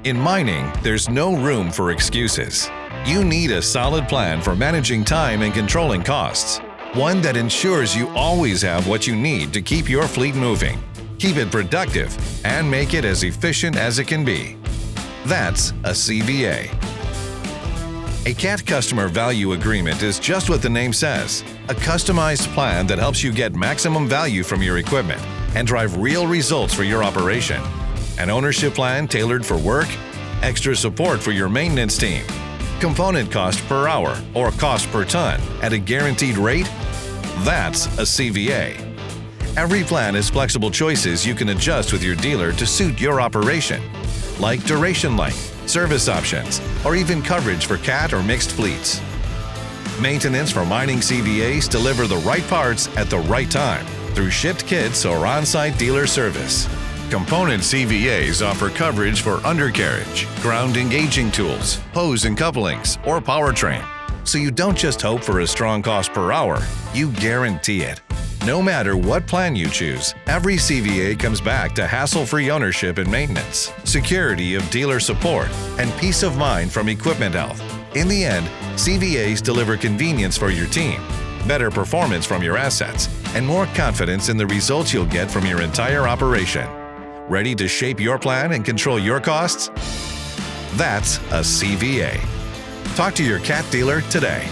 In mining, there's no room for excuses. You need a solid plan for managing time and controlling costs. One that ensures you always have what you need to keep your fleet moving, keep it productive, and make it as efficient as it can be. That's a CVA. A CAT Customer Value Agreement is just what the name says, a customized plan that helps you get maximum value from your equipment and drive real results for your operation. An ownership plan tailored for work, extra support for your maintenance team, component cost per hour or cost per ton at a guaranteed rate? That's a CVA. Every plan has flexible choices you can adjust with your dealer to suit your operation, like duration length, service options, or even coverage for CAT or mixed fleets. Maintenance for mining CVAs deliver the right parts at the right time through shipped kits or on-site dealer service. Component CVAs offer coverage for undercarriage, ground engaging tools, hose and couplings, or powertrain. So you don't just hope for a strong cost per hour, you guarantee it. No matter what plan you choose, every CVA comes back to hassle-free ownership and maintenance, security of dealer support, and peace of mind from equipment health. In the end, CVAs deliver convenience for your team, better performance from your assets, and more confidence in the results you'll get from your entire operation. Ready to shape your plan and control your costs? That's a CVA. Talk to your CAT dealer today.